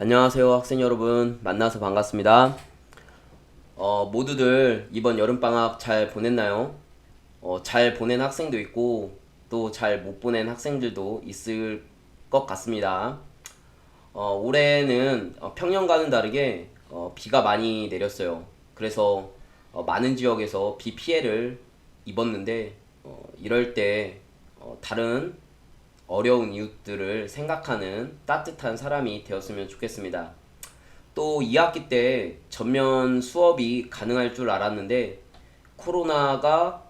안녕하세요 학생 여러분, 만나서 반갑습니다. 모두들 이번 여름방학 잘 보냈나요? 잘 보낸 학생도 있고 또 잘 못 보낸 학생들도 있을 것 같습니다. 올해는 평년과는 다르게 비가 많이 내렸어요. 그래서 많은 지역에서 비 피해를 입었는데 이럴 때 다른 어려운 이웃들을 생각하는 따뜻한 사람이 되었으면 좋겠습니다. 또 2학기 때 전면 수업이 가능할 줄 알았는데 코로나가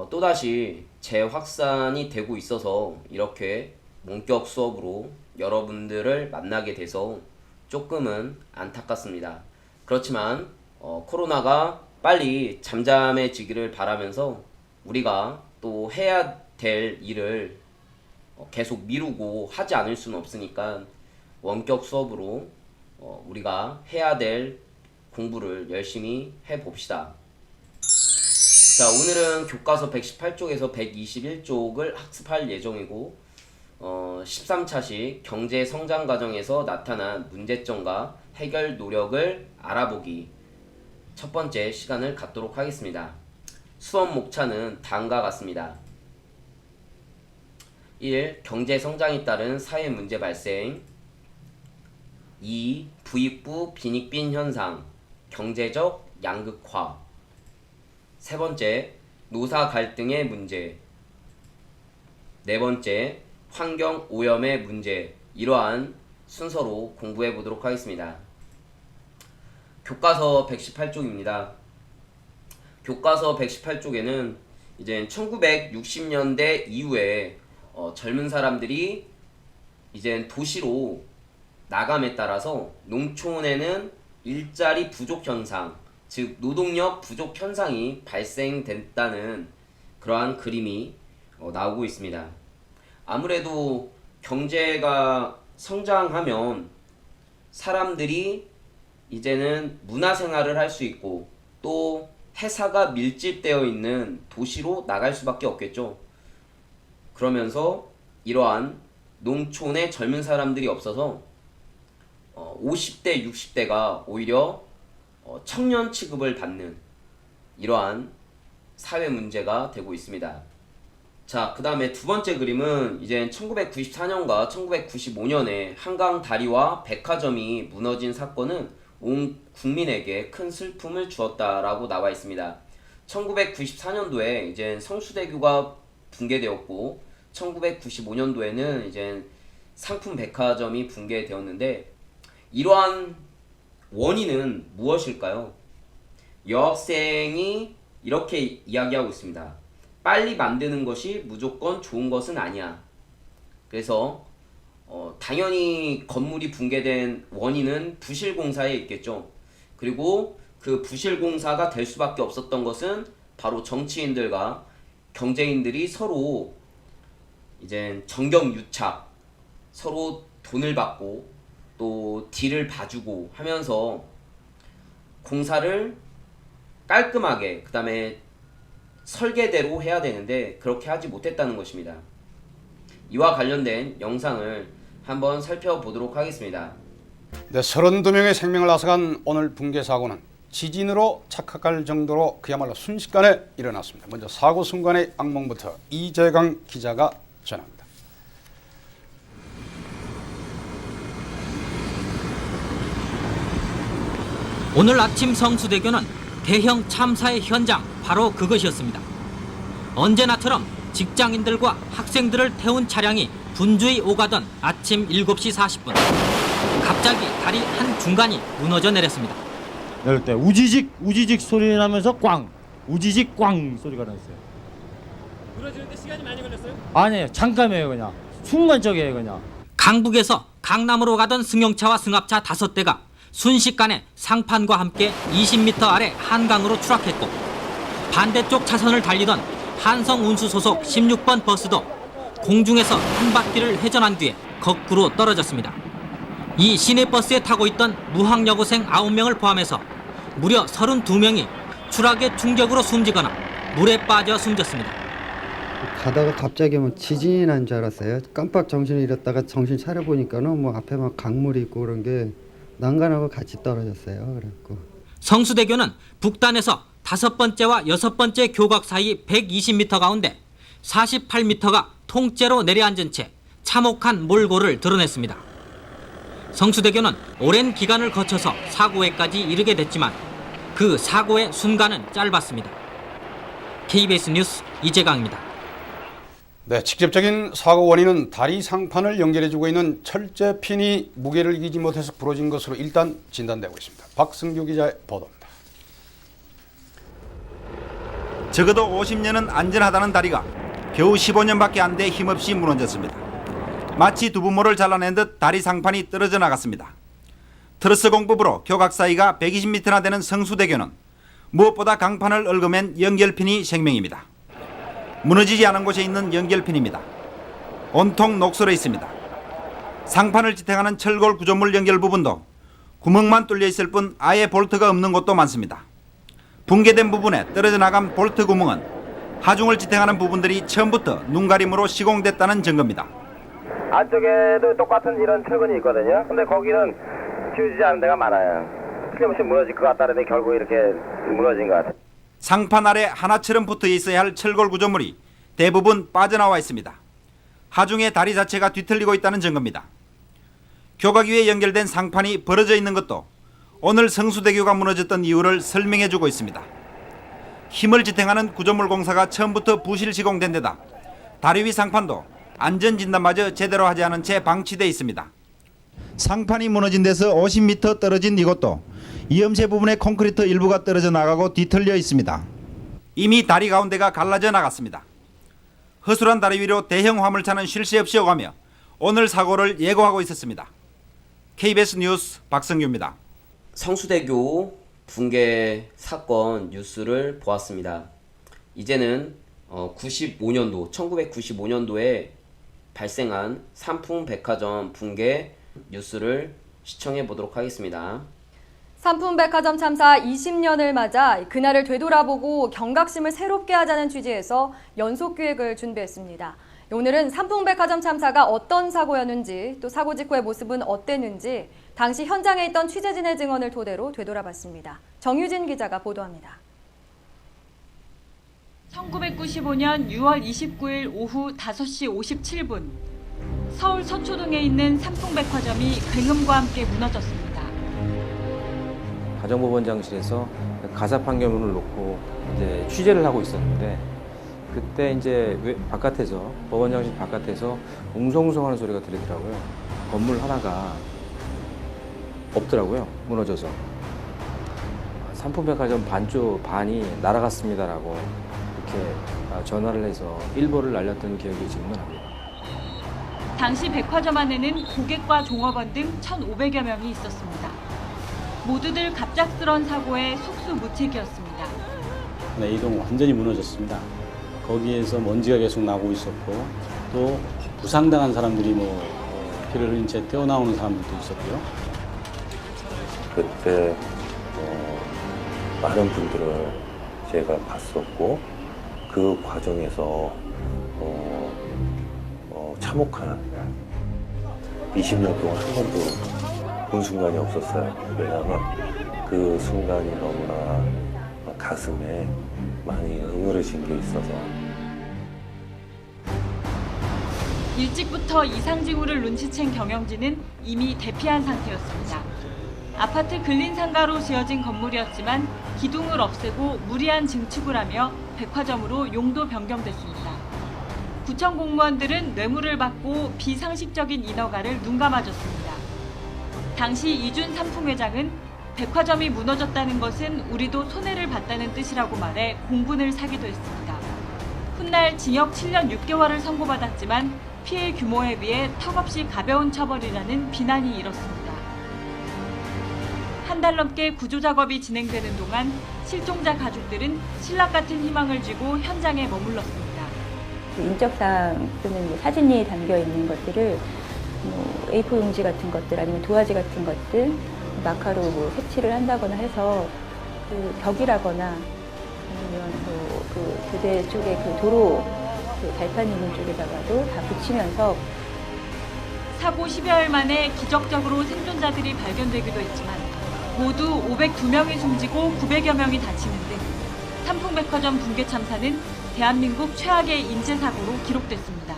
또다시 재확산이 되고 있어서 이렇게 원격 수업으로 여러분들을 만나게 돼서 조금은 안타깝습니다. 그렇지만 코로나가 빨리 잠잠해지기를 바라면서 우리가 또 해야 될 일을 계속 미루고 하지 않을 수는 없으니까 원격 수업으로 우리가 해야 될 공부를 열심히 해봅시다. 자, 오늘은 교과서 118쪽에서 121쪽을 학습할 예정이고 13차식 경제 성장 과정에서 나타난 문제점과 해결 노력을 알아보기 첫 번째 시간을 갖도록 하겠습니다. 수업 목차는 다음과 같습니다. 1. 경제 성장에 따른 사회 문제 발생. 2. 부익부 빈익빈 현상, 경제적 양극화. 세 번째, 노사 갈등의 문제. 네 번째, 환경 오염의 문제. 이러한 순서로 공부해 보도록 하겠습니다. 교과서 118쪽입니다. 교과서 118쪽에는 이제 1960년대 이후에 젊은 사람들이 이제 도시로 나감에 따라서 농촌에는 일자리 부족 현상, 즉 노동력 부족 현상이 발생됐다는 그러한 그림이 나오고 있습니다. 아무래도 경제가 성장하면 사람들이 이제는 문화생활을 할 수 있고 또 회사가 밀집되어 있는 도시로 나갈 수밖에 없겠죠. 그러면서 이러한 농촌의 젊은 사람들이 없어서 50대, 60대가 오히려 청년 취급을 받는 이러한 사회 문제가 되고 있습니다. 자, 그 다음에 두 번째 그림은 이제 1994년과 1995년에 한강 다리와 백화점이 무너진 사건은 온 국민에게 큰 슬픔을 주었다라고 나와 있습니다. 1994년도에 이제 성수대교가 붕괴되었고 1995년도에는 이제 상품 백화점이 붕괴되었는데 이러한 원인은 무엇일까요? 여학생이 이렇게 이야기하고 있습니다. 빨리 만드는 것이 무조건 좋은 것은 아니야. 그래서 당연히 건물이 붕괴된 원인은 부실공사에 있겠죠. 그리고 그 부실공사가 될 수밖에 없었던 것은 바로 정치인들과 경제인들이 서로 이제 정경유착, 서로 돈을 받고 또 딜을 봐주고 하면서 공사를 깔끔하게 그 다음에 설계대로 해야 되는데 그렇게 하지 못했다는 것입니다. 이와 관련된 영상을 한번 살펴보도록 하겠습니다. 네, 32명의 생명을 앗아간 오늘 붕괴 사고는 지진으로 착각할 정도로 그야말로 순식간에 일어났습니다. 먼저 사고 순간의 악몽부터 이재강 기자가 전합니다. 오늘 아침 성수대교는 대형 참사의 현장 바로 그것이었습니다. 언제나처럼 직장인들과 학생들을 태운 차량이 분주히 오가던 아침 7시 40분. 갑자기 다리 한 중간이 무너져 내렸습니다. 이럴 때 우지직 소리 나면서 꽝! 우지직 꽝! 소리가 났어요. 무너지는데 시간이 많이 걸렸어요? 아니에요. 잠깐이에요. 그냥. 순간적이에요. 그냥. 강북에서 강남으로 가던 승용차와 승합차 5대가 순식간에 상판과 함께 20m 아래 한강으로 추락했고 반대쪽 차선을 달리던 한성운수 소속 16번 버스도 공중에서 한 바퀴를 회전한 뒤에 거꾸로 떨어졌습니다. 이 시내버스에 타고 있던 무학여고생 9명을 포함해서 무려 32명이 추락의 충격으로 숨지거나 물에 빠져 숨졌습니다. 가다가 갑자기 뭐 지진이 난 줄 알았어요. 깜빡 정신을 잃었다가 정신 차려보니까는 뭐 앞에 막 강물이 있고 그런 게 난간하고 같이 떨어졌어요. 그래갖고 성수대교는 북단에서 5번째와 6번째 교각 사이 120m 가운데 48m가 통째로 내려앉은 채 참혹한 몰골을 드러냈습니다. 성수대교는 오랜 기간을 거쳐서 사고에까지 이르게 됐지만 그 사고의 순간은 짧았습니다. KBS 뉴스 이재강입니다. 네, 직접적인 사고 원인은 다리 상판을 연결해주고 있는 철제핀이 무게를 이기지 못해서 부러진 것으로 일단 진단되고 있습니다. 박승규 기자의 보도입니다. 적어도 50년은 안전하다는 다리가 겨우 15년밖에 안 돼 힘없이 무너졌습니다. 마치 두부모를 잘라낸 듯 다리 상판이 떨어져 나갔습니다. 트러스 공법으로 교각 사이가 120m나 되는 성수대교는 무엇보다 강판을 얽어맨 연결핀이 생명입니다. 무너지지 않은 곳에 있는 연결핀입니다. 온통 녹슬어 있습니다. 상판을 지탱하는 철골 구조물 연결 부분도 구멍만 뚫려 있을 뿐 아예 볼트가 없는 곳도 많습니다. 붕괴된 부분에 떨어져 나간 볼트 구멍은 하중을 지탱하는 부분들이 처음부터 눈가림으로 시공됐다는 증거입니다. 안쪽에도 똑같은 이런 철근이 있거든요. 근데 거기는 지워지지 않은 데가 많아요. 틀림없이 무너질 것 같다는데 결국 이렇게 무너진 것 같아요. 상판 아래 하나처럼 붙어 있어야 할 철골 구조물이 대부분 빠져나와 있습니다. 하중의 다리 자체가 뒤틀리고 있다는 증거입니다. 교각 위에 연결된 상판이 벌어져 있는 것도 오늘 성수대교가 무너졌던 이유를 설명해주고 있습니다. 힘을 지탱하는 구조물 공사가 처음부터 부실 시공된 데다 다리 위 상판도 안전진단마저 제대로 하지 않은 채 방치돼 있습니다. 상판이 무너진 데서 50m 떨어진 이곳도 이음새 부분의 콘크리트 일부가 떨어져 나가고 뒤틀려 있습니다. 이미 다리 가운데가 갈라져 나갔습니다. 허술한 다리 위로 대형 화물차는 쉴 새 없이 오가며 오늘 사고를 예고하고 있었습니다. KBS 뉴스 박성규입니다. 성수대교 붕괴 사건 뉴스를 보았습니다. 이제는 1995년도에 발생한 삼풍백화점 붕괴 뉴스를 시청해 보도록 하겠습니다. 삼풍백화점 참사 20년을 맞아 그날을 되돌아보고 경각심을 새롭게 하자는 취지에서 연속기획을 준비했습니다. 오늘은 삼풍백화점 참사가 어떤 사고였는지 또 사고 직후의 모습은 어땠는지 당시 현장에 있던 취재진의 증언을 토대로 되돌아봤습니다. 정유진 기자가 보도합니다. 1995년 6월 29일 오후 5시 57분 서울 서초동에 있는 삼풍백화점이 굉음과 함께 무너졌습니다. 가정법원장실에서 가사 판결문을 놓고 이제 취재를 하고 있었는데 그때 이제 바깥에서 법원장실 바깥에서 웅성웅성하는 소리가 들리더라고요. 건물 하나가 없더라고요. 무너져서 삼풍백화점 반이 날아갔습니다라고 이렇게 전화를 해서 일보를 날렸던 기억이 지금은 납니다. 당시 백화점 안에는 고객과 종업원 등 1,500여 명이 있었습니다. 모두들 갑작스런 사고에 속수무책이었습니다. A동 완전히 무너졌습니다. 거기에서 먼지가 계속 나고 있었고 또 부상당한 사람들이 피를 흘린 채 뛰어나오는 사람들도 있었고요. 그때 많은 분들을 제가 봤었고 그 과정에서 참혹한 20년 동안 한 번도 본 순간이 없었어요. 왜냐하면 그 순간이 너무나 가슴에 많이 응어려진 게 있어서. 일찍부터 이상 징후를 눈치챈 경영진은 이미 대피한 상태였습니다. 아파트 근린상가로 지어진 건물이었지만 기둥을 없애고 무리한 증축을 하며 백화점으로 용도 변경됐습니다. 구청 공무원들은 뇌물을 받고 비상식적인 인허가를 눈감아줬습니다. 당시 이준 삼풍회장은 백화점이 무너졌다는 것은 우리도 손해를 봤다는 뜻이라고 말해 공분을 사기도 했습니다. 훗날 징역 7년 6개월을 선고받았지만 피해 규모에 비해 턱없이 가벼운 처벌이라는 비난이 일었습니다. 한 달 넘게 구조 작업이 진행되는 동안 실종자 가족들은 신락 같은 희망을 쥐고 현장에 머물렀습니다. 인적사항 또는 사진이 담겨 있는 것들을 A4 용지 같은 것들 아니면 도화지 같은 것들 마카로 색칠을 한다거나 해서 그 벽이라거나 아니면 그 교대 쪽에 그 도로 그 발판 있는 쪽에다가도 다 붙이면서 사고 10여일 만에 기적적으로 생존자들이 발견되기도 했지만 모두 502명이 숨지고 900여 명이 다치는 등 삼풍백화점 붕괴 참사는 대한민국 최악의 인재사고로 기록됐습니다.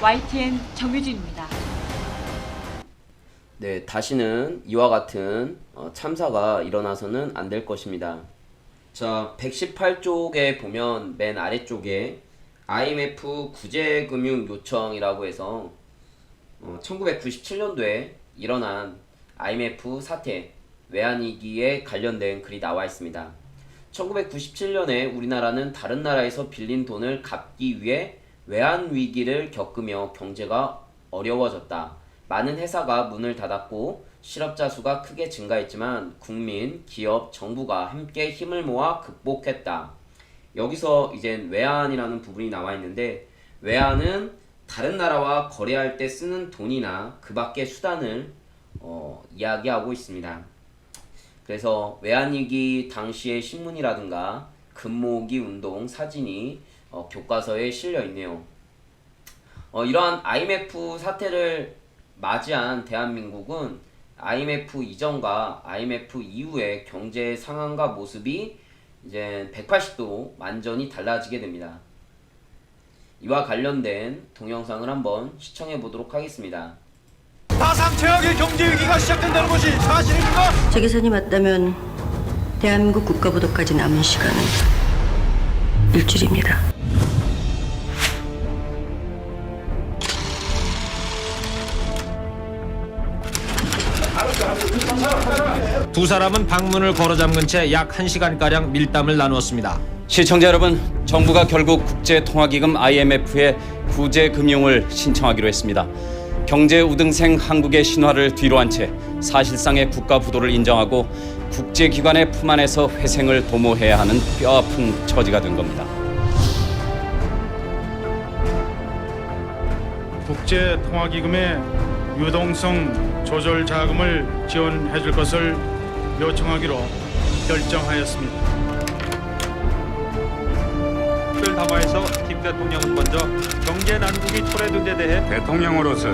YTN 정유진입니다. 네, 다시는 이와 같은 참사가 일어나서는 안 될 것입니다. 자, 118쪽에 보면 맨 아래쪽에 IMF 구제금융 요청이라고 해서 1997년도에 일어난 IMF 사태, 외환위기에 관련된 글이 나와 있습니다. 1997년에 우리나라는 다른 나라에서 빌린 돈을 갚기 위해 외환위기를 겪으며 경제가 어려워졌다. 많은 회사가 문을 닫았고 실업자 수가 크게 증가했지만 국민, 기업, 정부가 함께 힘을 모아 극복했다. 여기서 이제 외환이라는 부분이 나와 있는데, 외환은 다른 나라와 거래할 때 쓰는 돈이나 그 밖의 수단을 이야기하고 있습니다. 그래서 외환위기 당시의 신문이라든가 금모으기 운동 사진이 교과서에 실려 있네요. 이러한 IMF 사태를 맞이한 대한민국은 IMF 이전과 IMF 이후의 경제 상황과 모습이 이제 180도 완전히 달라지게 됩니다. 이와 관련된 동영상을 한번 시청해 보도록 하겠습니다. 가상 최악의 경제 위기가 시작된다는 것이 사실입니까? 제 계산이 맞다면 대한민국 국가부도까지 남은 시간은 일주일입니다. 두 사람은 방문을 걸어 잠근 채 약 1시간가량 밀담을 나누었습니다. 시청자 여러분, 정부가 결국 국제통화기금 IMF에 구제금융을 신청하기로 했습니다. 경제 우등생 한국의 신화를 뒤로한 채 사실상의 국가 부도를 인정하고 국제기관의 품 안에서 회생을 도모해야 하는 뼈아픈 처지가 된 겁니다. 국제통화기금의 유동성 조절 자금을 지원해 줄 것을 요청하기로 결정하였습니다. 담화에서 김 대통령은 먼저 경제 난국이 초래된 데 대해 대통령으로서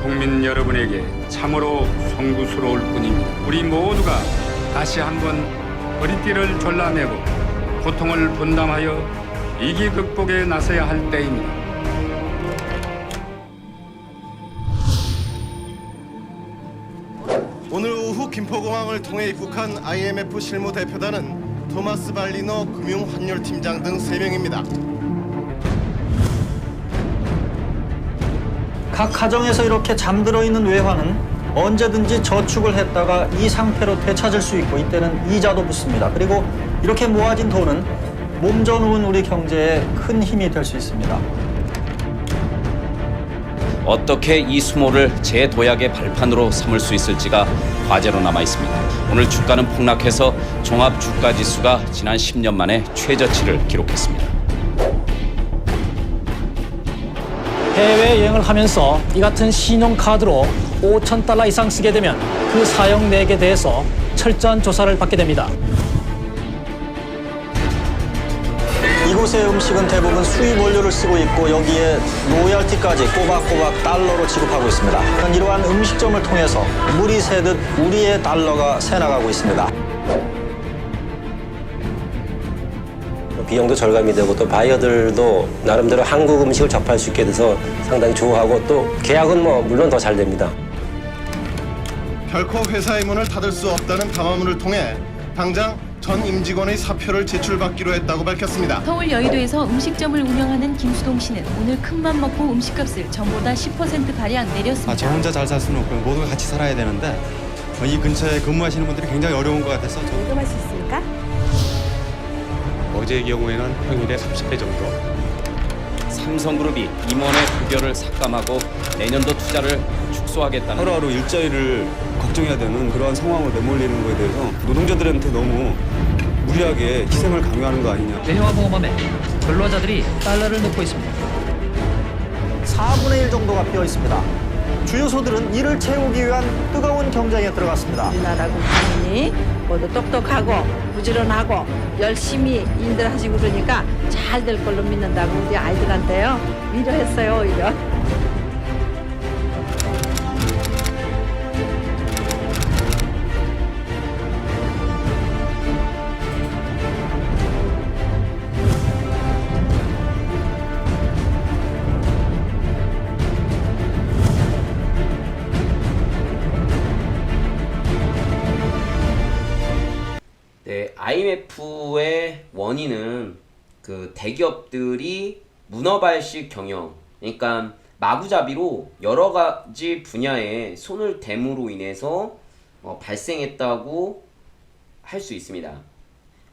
국민 여러분에게 참으로 송구스러울 뿐입니다. 우리 모두가 다시 한번 허리띠를 졸라매고 고통을 분담하여 위기 극복에 나서야 할 때입니다. 오늘 오후 김포공항을 통해 입국한 IMF 실무대표단은 토마스 발리노 금융환율팀장 등 3명입니다. 각 가정에서 이렇게 잠들어 있는 외환은 언제든지 저축을 했다가 이 상태로 되찾을 수 있고 이때는 이자도 붙습니다. 그리고 이렇게 모아진 돈은 몸져놓은 우리 경제에 큰 힘이 될 수 있습니다. 어떻게 이 수모를 재도약의 발판으로 삼을 수 있을지가 과제로 남아 있습니다. 오늘 주가는 폭락해서 종합주가지수가 지난 10년 만에 최저치를 기록했습니다. 해외여행을 하면서 이 같은 신용카드로 $5,000 이상 쓰게 되면 그 사용 내역에 대해서 철저한 조사를 받게 됩니다. 이곳의 음식은 대부분 수입 원료를 쓰고 있고 여기에 로열티까지 꼬박꼬박 달러로 지급하고 있습니다. 이러한 음식점을 통해서 물이 새듯 우리의 달러가 새나가고 있습니다. 비용도 절감이 되고 또 바이어들도 나름대로 한국 음식을 접할 수 있게 돼서 상당히 좋아하고 또 계약은 물론 더 잘 됩니다. 결코 회사의 문을 닫을 수 없다는 담화문을 통해 당장 전 임직원의 사표를 제출받기로 했다고 밝혔습니다. 서울 여의도에서 음식점을 운영하는 김수동 씨는 오늘 큰맘 먹고 음식값을 전보다 10%가량 내렸습니다. 저 혼자 잘 살 수는 없고 모두가 같이 살아야 되는데 이 근처에 근무하시는 분들이 굉장히 어려운 것 같아서 연금할 수 있습니까? 어제의 경우에는 평일에 30배 정도. 삼성그룹이 임원의 급여를 삭감하고 내년도 투자를 축소하겠다는 하루하루 일자리를 걱정해야 되는 그러한 상황을 내몰리는 거에 대해서 노동자들한테 너무 무리하게 희생을 강요하는 거 아니냐. 대형화보험에 근로자들이 달러를 넣고 있습니다. 4분의 1 정도가 비어 있습니다. 주요소들은 이를 채우기 위한 뜨거운 경쟁에 들어갔습니다. 우리나라 국민이 모두 똑똑하고 부지런하고 열심히 일들 하시고 그러니까 잘 될 걸로 믿는다고 우리 아이들한테요 위로했어요. 오히려. IMF의 원인은 그 대기업들이 문어발식 경영, 그러니까 마구잡이로 여러 가지 분야에 손을 댐으로 인해서 발생했다고 할 수 있습니다.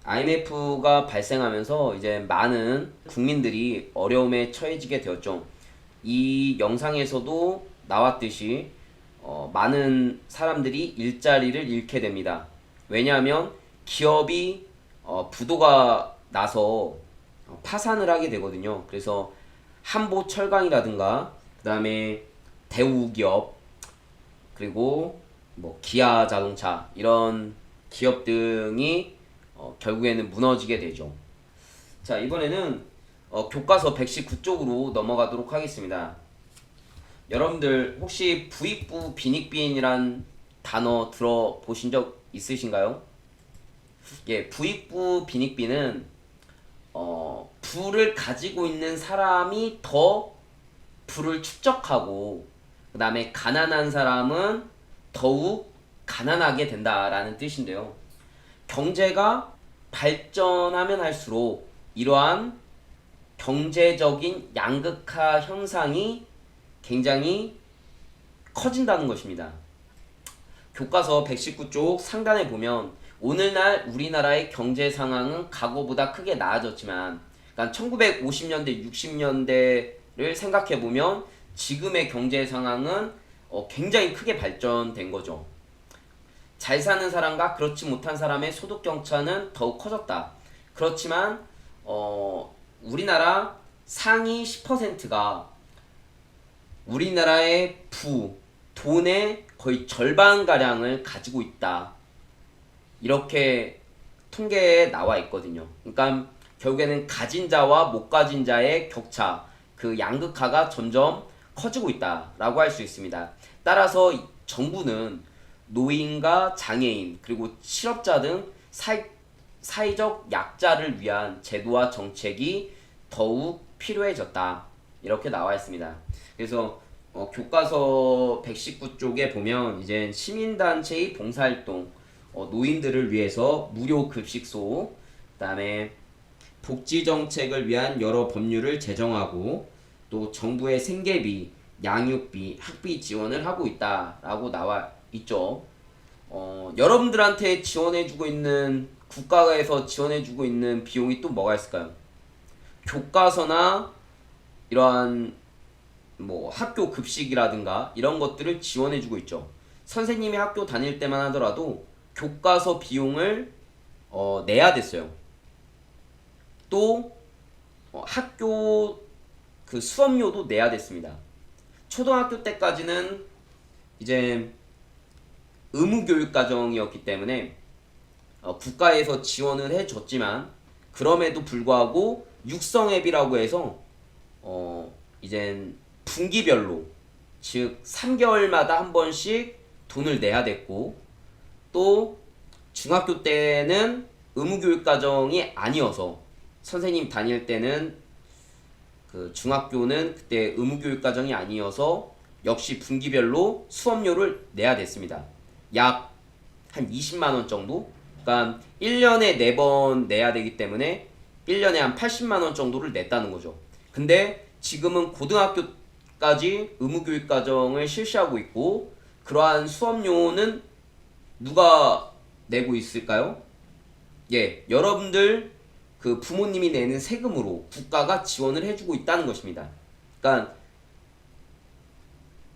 IMF가 발생하면서 이제 많은 국민들이 어려움에 처해지게 되었죠. 이 영상에서도 나왔듯이 많은 사람들이 일자리를 잃게 됩니다. 왜냐하면 기업이 부도가 나서 파산을 하게 되거든요. 그래서 한보철강이라든가 그 다음에 대우기업 그리고 뭐 기아자동차 이런 기업 등이 결국에는 무너지게 되죠. 자, 이번에는 교과서 119쪽으로 넘어가도록 하겠습니다. 여러분들 혹시 부익부 빈익빈이란 단어 들어보신 적 있으신가요? 예, 부익부 빈익빈은 부를 가지고 있는 사람이 더 부를 축적하고 그 다음에 가난한 사람은 더욱 가난하게 된다라는 뜻인데요. 경제가 발전하면 할수록 이러한 경제적인 양극화 현상이 굉장히 커진다는 것입니다. 교과서 119쪽 상단에 보면 오늘날 우리나라의 경제 상황은 과거보다 크게 나아졌지만, 그러니까 1950년대, 60년대를 생각해 보면 지금의 경제 상황은 굉장히 크게 발전된 거죠. 잘 사는 사람과 그렇지 못한 사람의 소득 격차는 더욱 커졌다. 그렇지만 우리나라 상위 10%가 우리나라의 돈의 거의 절반가량을 가지고 있다. 이렇게 통계에 나와 있거든요. 그러니까 결국에는 가진 자와 못 가진 자의 격차, 그 양극화가 점점 커지고 있다라고 할 수 있습니다. 따라서 정부는 노인과 장애인 그리고 실업자 등 사회적 약자를 위한 제도와 정책이 더욱 필요해졌다. 이렇게 나와 있습니다. 그래서 교과서 119쪽에 보면 이제 시민단체의 봉사활동, 노인들을 위해서 무료 급식소, 그 다음에 복지정책을 위한 여러 법률을 제정하고 또 정부의 생계비, 양육비, 학비 지원을 하고 있다라고 나와 있죠. 여러분들한테 지원해주고 있는, 국가에서 지원해주고 있는 비용이 또 뭐가 있을까요? 교과서나 이러한 뭐 학교 급식이라든가 이런 것들을 지원해주고 있죠. 선생님이 학교 다닐 때만 하더라도 교과서 비용을 내야 됐어요. 또 학교 그 수업료도 내야 됐습니다. 초등학교 때까지는 이제 의무교육과정이었기 때문에 국가에서 지원을 해줬지만, 그럼에도 불구하고 육성회비라고 해서 이젠 분기별로, 즉 3개월마다 한 번씩 돈을 내야 됐고, 또 중학교 때는 의무교육과정이 아니어서 선생님 다닐 때는 그 중학교는 그때 의무교육과정이 아니어서 역시 분기별로 수업료를 내야 됐습니다. 약 한 20만원 정도? 그러니까 1년에 4번 내야 되기 때문에 1년에 한 80만원 정도를 냈다는 거죠. 근데 지금은 고등학교까지 의무교육과정을 실시하고 있고, 그러한 수업료는 누가 내고 있을까요? 예, 여러분들 그 부모님이 내는 세금으로 국가가 지원을 해주고 있다는 것입니다. 그러니까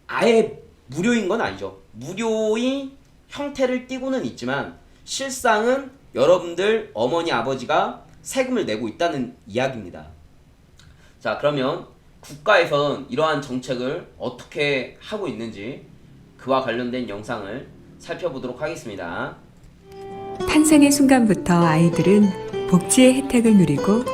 아예 무료인 건 아니죠. 무료의 형태를 띠고는 있지만 실상은 여러분들 어머니 아버지가 세금을 내고 있다는 이야기입니다. 자, 그러면 국가에선 이러한 정책을 어떻게 하고 있는지 그와 관련된 영상을 살펴보도록 하겠습니다. 탄생의 순간부터 아이들은 복지의 혜택을 누리고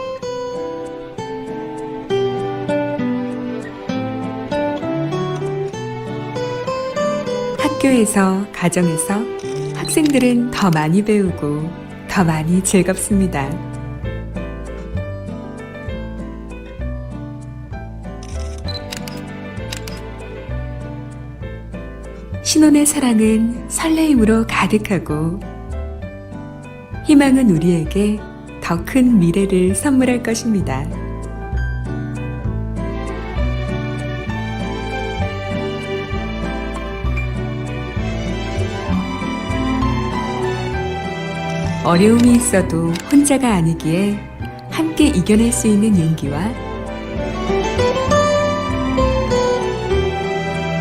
학교에서, 가정에서 학생들은 더 많이 배우고 더 많이 즐겁습니다. 신혼의 사랑은 설레임으로 가득하고 희망은 우리에게 더 큰 미래를 선물할 것입니다. 어려움이 있어도 혼자가 아니기에 함께 이겨낼 수 있는 용기와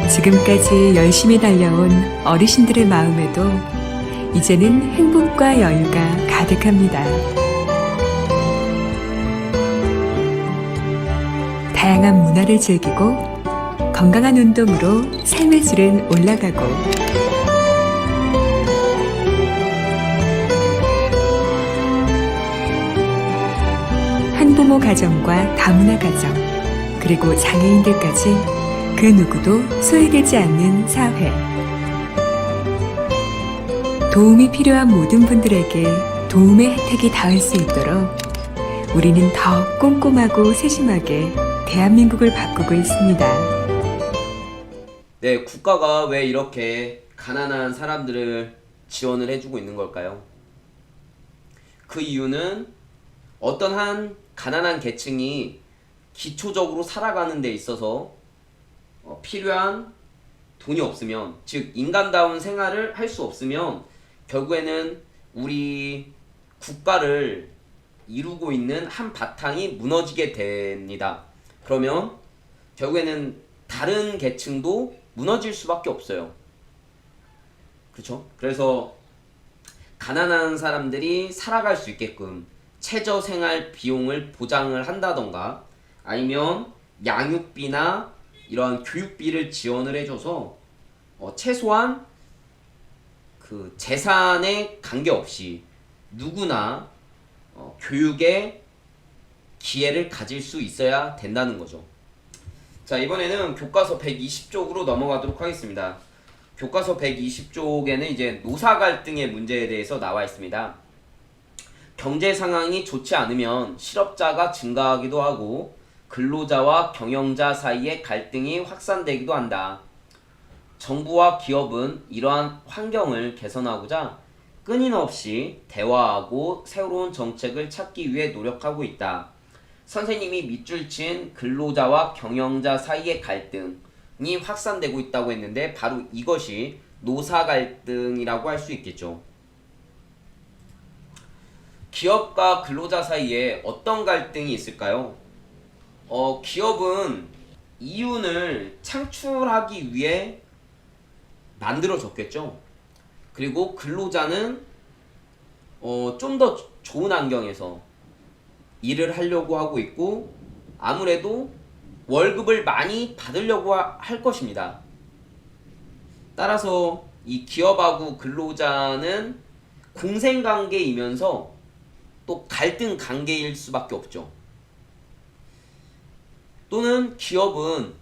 지금까지 열심히 달려온 어르신들의 마음에도 이제는 행복과 여유가 가득합니다. 다양한 문화를 즐기고 건강한 운동으로 삶의 질은 올라가고 한부모 가정과 다문화 가정 그리고 장애인들까지 그 누구도 소외되지 않는 사회. 도움이 필요한 모든 분들에게 도움의 혜택이 닿을 수 있도록 우리는 더 꼼꼼하고 세심하게 대한민국을 바꾸고 있습니다. 네, 국가가 왜 이렇게 가난한 사람들을 지원을 해주고 있는 걸까요? 그 이유는 어떤 한 가난한 계층이 기초적으로 살아가는 데 있어서 필요한 돈이 없으면, 즉 인간다운 생활을 할 수 없으면 결국에는 우리 국가를 이루고 있는 한 바탕이 무너지게 됩니다. 그러면 결국에는 다른 계층도 무너질 수밖에 없어요. 그렇죠? 그래서 가난한 사람들이 살아갈 수 있게끔 최저생활 비용을 보장을 한다던가 아니면 양육비나 이러한 교육비를 지원을 해줘서 최소한 그 재산에 관계없이 누구나 교육의 기회를 가질 수 있어야 된다는 거죠. 자, 이번에는 교과서 120쪽으로 넘어가도록 하겠습니다. 교과서 120쪽에는 이제 노사 갈등의 문제에 대해서 나와 있습니다. 경제 상황이 좋지 않으면 실업자가 증가하기도 하고 근로자와 경영자 사이의 갈등이 확산되기도 한다. 정부와 기업은 이러한 환경을 개선하고자 끊임없이 대화하고 새로운 정책을 찾기 위해 노력하고 있다. 선생님이 밑줄 친 근로자와 경영자 사이의 갈등이 확산되고 있다고 했는데 바로 이것이 노사 갈등이라고 할 수 있겠죠. 기업과 근로자 사이에 어떤 갈등이 있을까요? 기업은 이윤을 창출하기 위해 만들어졌겠죠. 그리고 근로자는 좀 더 좋은 환경에서 일을 하려고 하고 있고 아무래도 월급을 많이 받으려고 할 것입니다. 따라서 이 기업하고 근로자는 공생관계이면서 또 갈등 관계일 수밖에 없죠. 또는 기업은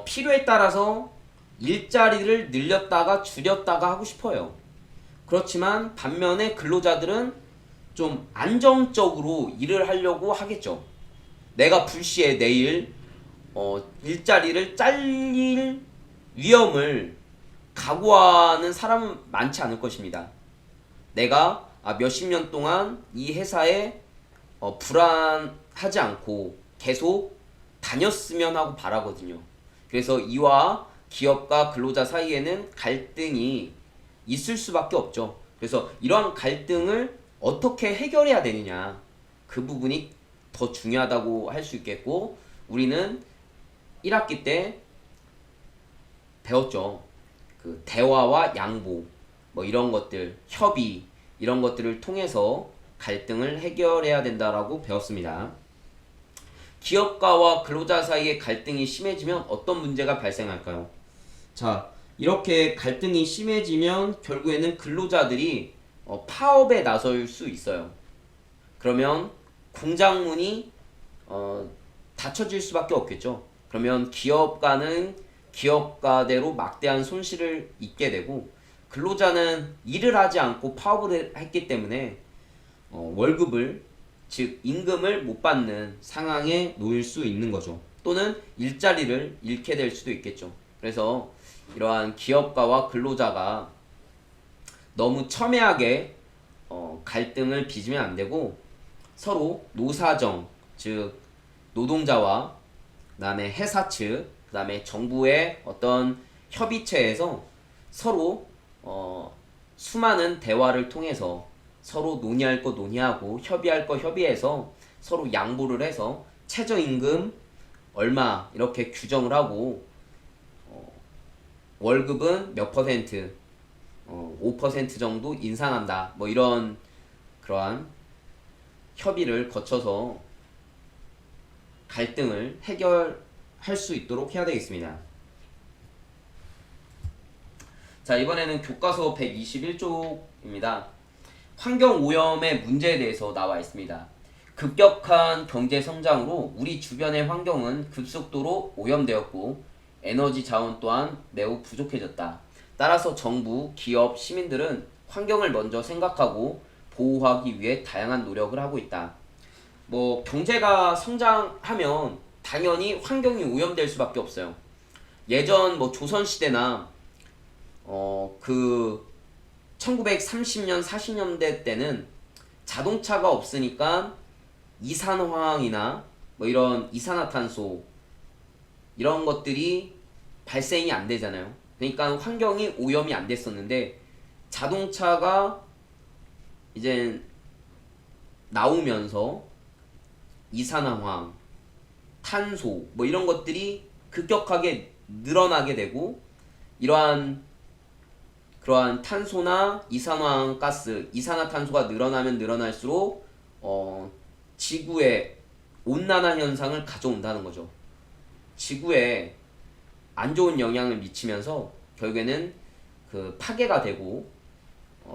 필요에 따라서 일자리를 늘렸다가 줄였다가 하고 싶어요. 그렇지만 반면에 근로자들은 좀 안정적으로 일을 하려고 하겠죠. 내가 불시에 내일 일자리를 잘릴 위험을 각오하는 사람은 많지 않을 것입니다. 내가 몇십 년 동안 이 회사에 불안하지 않고 계속 다녔으면 하고 바라거든요. 그래서 이와 기업과 근로자 사이에는 갈등이 있을 수밖에 없죠. 그래서 이러한 갈등을 어떻게 해결해야 되느냐, 그 부분이 더 중요하다고 할 수 있겠고, 우리는 1학기 때 배웠죠. 그 대화와 양보, 뭐 이런 것들, 협의 이런 것들을 통해서 갈등을 해결해야 된다라고 배웠습니다. 기업가와 근로자 사이의 갈등이 심해지면 어떤 문제가 발생할까요? 자, 이렇게 갈등이 심해지면 결국에는 근로자들이 파업에 나설 수 있어요. 그러면 공장문이 닫혀질 수밖에 없겠죠. 그러면 기업가는 기업가대로 막대한 손실을 입게 되고, 근로자는 일을 하지 않고 파업을 했기 때문에 월급을, 즉 임금을 못 받는 상황에 놓일 수 있는 거죠. 또는 일자리를 잃게 될 수도 있겠죠. 그래서 이러한 기업가와 근로자가 너무 첨예하게 갈등을 빚으면 안 되고 서로 노사정, 즉 노동자와 그다음에 회사 측, 그다음에 정부의 어떤 협의체에서 서로 수많은 대화를 통해서 서로 논의할 거 논의하고 협의할 거 협의해서 서로 양보를 해서 최저임금 얼마 이렇게 규정을 하고 월급은 몇 퍼센트 5% 정도 인상한다 뭐 이런 그러한 협의를 거쳐서 갈등을 해결할 수 있도록 해야 되겠습니다. 자, 이번에는 교과서 121쪽입니다. 환경오염의 문제에 대해서 나와 있습니다. 급격한 경제 성장으로 우리 주변의 환경은 급속도로 오염되었고 에너지 자원 또한 매우 부족해졌다. 따라서 정부, 기업, 시민들은 환경을 먼저 생각하고 보호하기 위해 다양한 노력을 하고 있다. 뭐 경제가 성장하면 당연히 환경이 오염될 수밖에 없어요. 예전 뭐 조선시대나 그 1930년 40년대 때는 자동차가 없으니까 이산화황이나 뭐 이런 이산화탄소 이런 것들이 발생이 안 되잖아요. 그러니까 환경이 오염이 안 됐었는데 자동차가 이제 나오면서 이산화황, 탄소 뭐 이런 것들이 급격하게 늘어나게 되고 그러한 탄소나 이산화황 가스, 이산화탄소가 늘어나면 늘어날수록 지구에 온난화 현상을 가져온다는 거죠. 지구에 안 좋은 영향을 미치면서 결국에는 그 파괴가 되고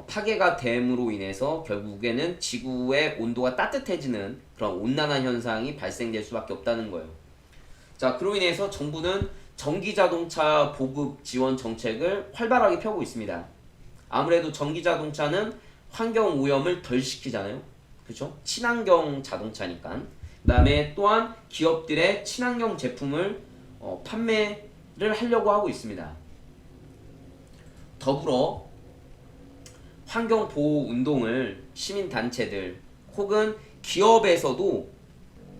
파괴가 됨으로 인해서 결국에는 지구의 온도가 따뜻해지는 그런 온난화 현상이 발생될 수밖에 없다는 거예요. 자, 그로 인해서 정부는 전기자동차 보급 지원 정책을 활발하게 펴고 있습니다. 아무래도 전기자동차는 환경 오염을 덜 시키잖아요. 그렇죠? 친환경 자동차니까. 그 다음에 또한 기업들의 친환경 제품을 판매를 하려고 하고 있습니다. 더불어 환경보호 운동을 시민단체들 혹은 기업에서도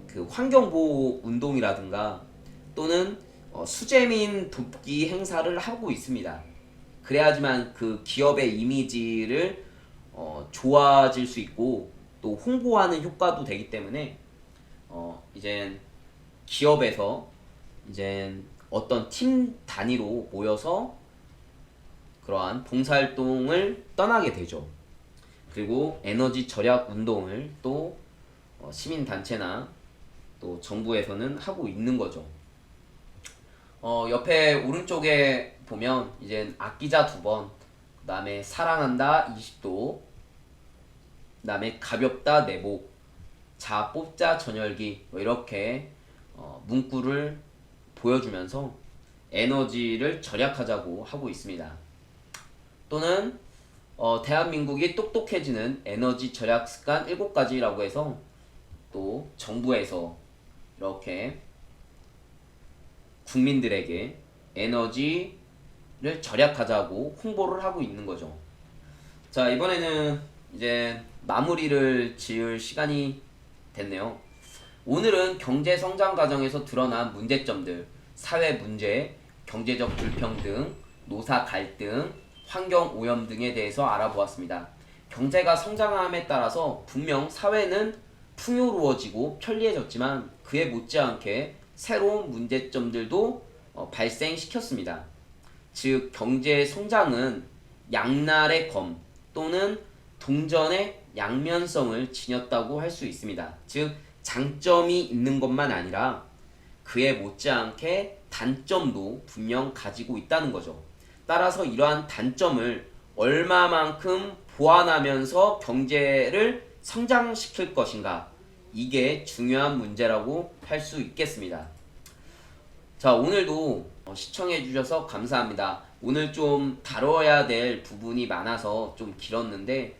그 환경보호 운동이라든가 또는 수재민 돕기 행사를 하고 있습니다. 그래야지만 그 기업의 이미지를 좋아질 수 있고 또 홍보하는 효과도 되기 때문에 이제 기업에서 이제 어떤 팀 단위로 모여서 그러한 봉사활동을 떠나게 되죠. 그리고 에너지 절약 운동을 또 시민단체나 또 정부에서는 하고 있는 거죠. 옆에 오른쪽에 보면 이제 아끼자 2번, 그 다음에 사랑한다 20도, 그 다음에 가볍다 내복, 자 뽑자 전열기 뭐 이렇게 문구를 보여주면서 에너지를 절약하자고 하고 있습니다. 또는 대한민국이 똑똑해지는 에너지 절약 습관 7가지라고 해서 또 정부에서 이렇게 국민들에게 에너지를 절약하자고 홍보를 하고 있는 거죠. 자, 이번에는 이제 마무리를 지을 시간이 됐네요. 오늘은 경제 성장 과정에서 드러난 문제점들, 사회 문제, 경제적 불평등, 노사 갈등, 환경 오염 등에 대해서 알아보았습니다. 경제가 성장함에 따라서 분명 사회는 풍요로워지고 편리해졌지만 그에 못지않게 새로운 문제점들도 발생시켰습니다. 즉 경제 성장은 양날의 검 또는 동전의 양면성을 지녔다고 할 수 있습니다. 즉 장점이 있는 것만 아니라 그에 못지않게 단점도 분명 가지고 있다는 거죠. 따라서 이러한 단점을 얼마만큼 보완하면서 경제를 성장시킬 것인가, 이게 중요한 문제라고 할 수 있겠습니다. 자, 오늘도 시청해 주셔서 감사합니다. 오늘 좀 다뤄야 될 부분이 많아서 좀 길었는데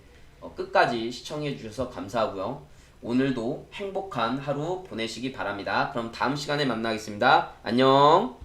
끝까지 시청해 주셔서 감사하고요. 오늘도 행복한 하루 보내시기 바랍니다. 그럼 다음 시간에 만나겠습니다. 안녕.